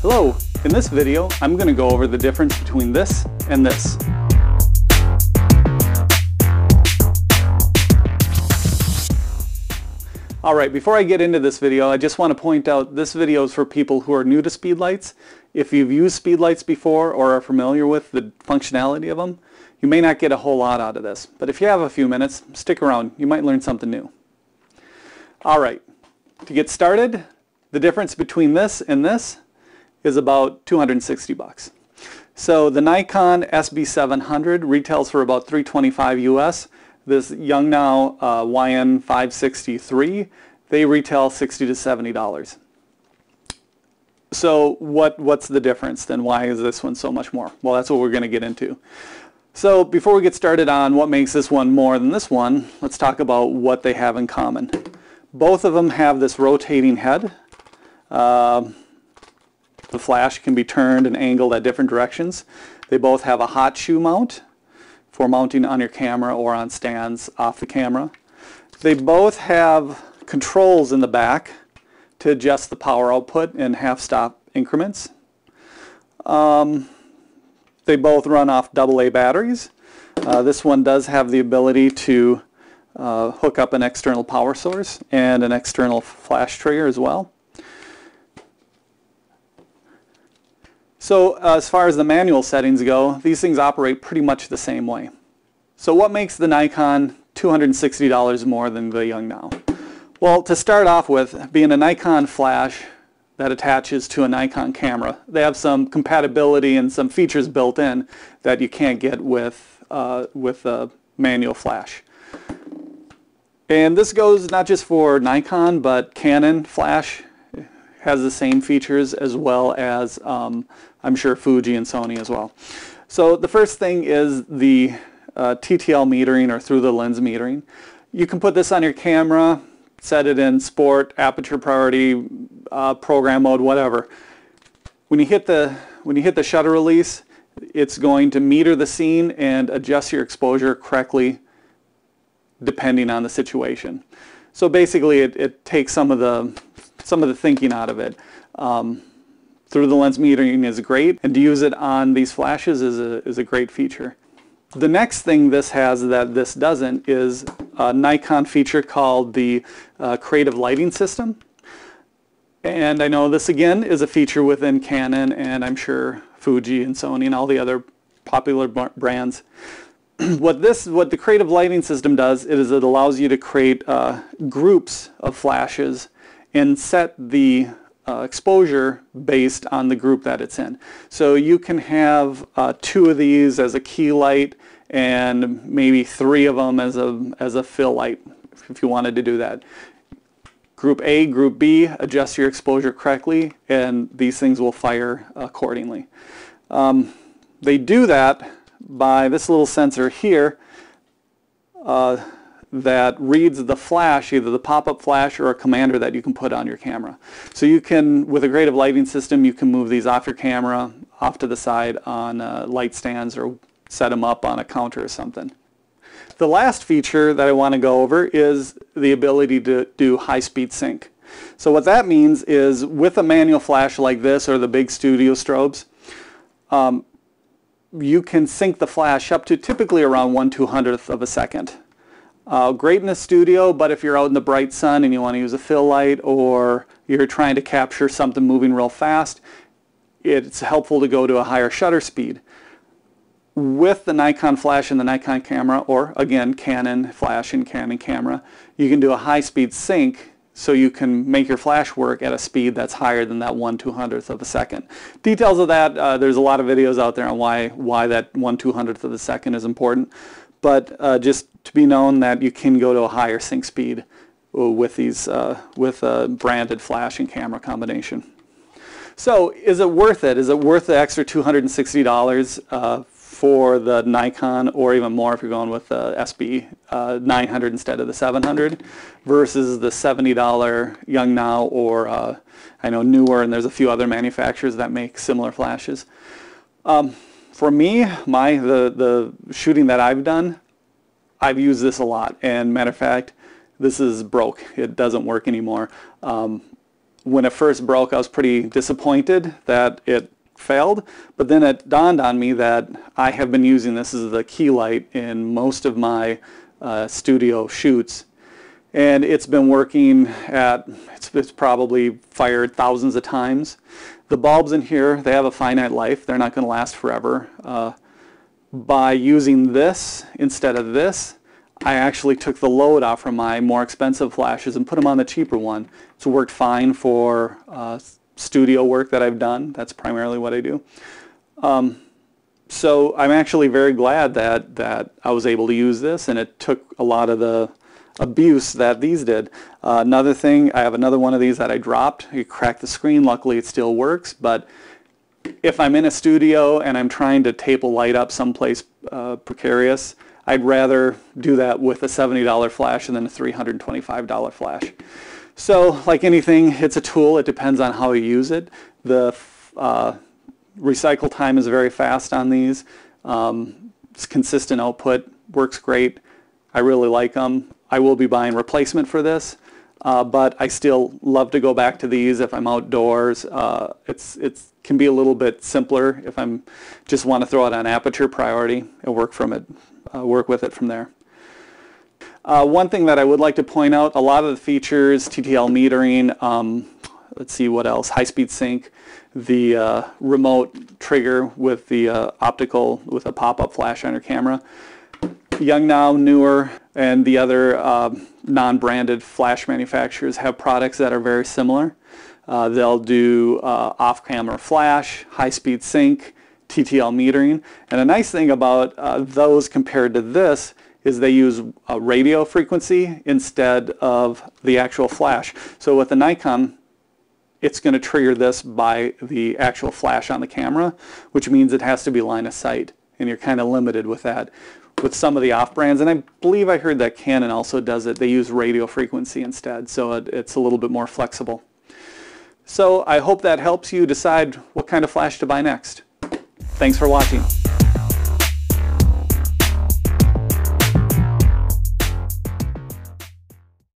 Hello, in this video I'm going to go over the difference between this and this. Alright, before I get into this video, I just want to point out this video is for people who are new to speedlights. If you've used speedlights before or are familiar with the functionality of them, you may not get a whole lot out of this. But if you have a few minutes, stick around. You might learn something new. Alright, to get started, the difference between this and this is about 260 bucks. So the Nikon SB-700 retails for about $325 US. This Yongnuo YN-560 they retail $60 to $70. So what's the difference then? Why is this one so much more? Well, that's what we're going to get into. So before we get started on what makes this one more than this one, let's talk about what they have in common. Both of them have this rotating head. The flash can be turned and angled at different directions. They both have a hot shoe mount for mounting on your camera or on stands off the camera. They both have controls in the back to adjust the power output in half-stop increments. They both run off AA batteries. This one does have the ability to hook up an external power source and an external flash trigger as well. So as far as the manual settings go, these things operate pretty much the same way. So what makes the Nikon $260 more than the Yongnuo? Well, to start off with, being a Nikon flash that attaches to a Nikon camera, they have some compatibility and some features built in that you can't get with a manual flash. And this goes not just for Nikon, but Canon flash has the same features, as well as I'm sure Fuji and Sony as well. So the first thing is the TTL metering, or through the lens metering. You can put this on your camera, set it in sport, aperture priority, program mode, whatever. When you hit the shutter release, it's going to meter the scene and adjust your exposure correctly depending on the situation. So basically it takes some of the thinking out of it. Through the lens metering is great, and to use it on these flashes is a great feature. The next thing this has that this doesn't is a Nikon feature called the creative lighting system. And I know this again is a feature within Canon, and I'm sure Fuji and Sony and all the other popular brands. What the creative lighting system does is it allows you to create groups of flashes and set the exposure based on the group that it's in. So you can have 2 of these as a key light and maybe 3 of them as a fill light if you wanted to do that. Group A, Group B, adjust your exposure correctly and these things will fire accordingly. They do that by this little sensor here that reads the flash, either the pop-up flash or a commander that you can put on your camera. So you can, with a creative lighting system, you can move these off your camera, off to the side on light stands, or set them up on a counter or something. The last feature that I want to go over is the ability to do high-speed sync. So what that means is, with a manual flash like this or the big studio strobes, you can sync the flash up to typically around 1/200th of a second. Great in the studio, but if you're out in the bright sun and you want to use a fill light, or you're trying to capture something moving real fast, it's helpful to go to a higher shutter speed. With the Nikon flash and the Nikon camera, or again Canon flash and Canon camera, you can do a high-speed sync, so you can make your flash work at a speed that's higher than that 1/200th of a second. Details of that, there's a lot of videos out there on why that 1/200th of a second is important. But just to be known that you can go to a higher sync speed with these with a branded flash and camera combination. So is it worth it? Is it worth the extra $260 for the Nikon, or even more if you're going with the SB-900 instead of the 700, versus the $70 Yongnuo, or I know newer, and there's a few other manufacturers that make similar flashes? For me, the shooting that I've done, I've used this a lot, and matter of fact, this is broke. It doesn't work anymore. when it first broke, I was pretty disappointed that it failed, but then it dawned on me that I have been using this as the key light in most of my studio shoots, and it's been working at, it's probably fired thousands of times. The bulbs in here, they have a finite life. They're not going to last forever. By using this instead of this, I actually took the load off from my more expensive flashes and put them on the cheaper one. It's worked fine for studio work that I've done. That's primarily what I do. So I'm actually very glad that I was able to use this, and it took a lot of the abuse that these did. Another thing, I have another one of these that I dropped. You cracked the screen. Luckily it still works, but if I'm in a studio and I'm trying to tape a light up someplace precarious, I'd rather do that with a $70 flash than a $325 flash. So like anything, it's a tool. It depends on how you use it. The recycle time is very fast on these. It's consistent output, works great. I really like them. I will be buying replacement for this, but I still love to go back to these if I'm outdoors. It can be a little bit simpler if I'm just want to throw it on aperture priority and work with it from there. One thing that I would like to point out, a lot of the features, TTL metering, let's see what else, high-speed sync, the remote trigger with the optical, with a pop-up flash on your camera. Yongnuo, Newer, and the other non-branded flash manufacturers have products that are very similar. They'll do off-camera flash, high-speed sync, TTL metering, and a nice thing about those compared to this is they use a radio frequency instead of the actual flash. So with the Nikon, it's going to trigger this by the actual flash on the camera, which means it has to be line of sight, and you're kind of limited with that. With some of the off-brands, and I believe I heard that Canon also does it, they use radio frequency instead, so it's a little bit more flexible. So I hope that helps you decide what kind of flash to buy next. Thanks for watching.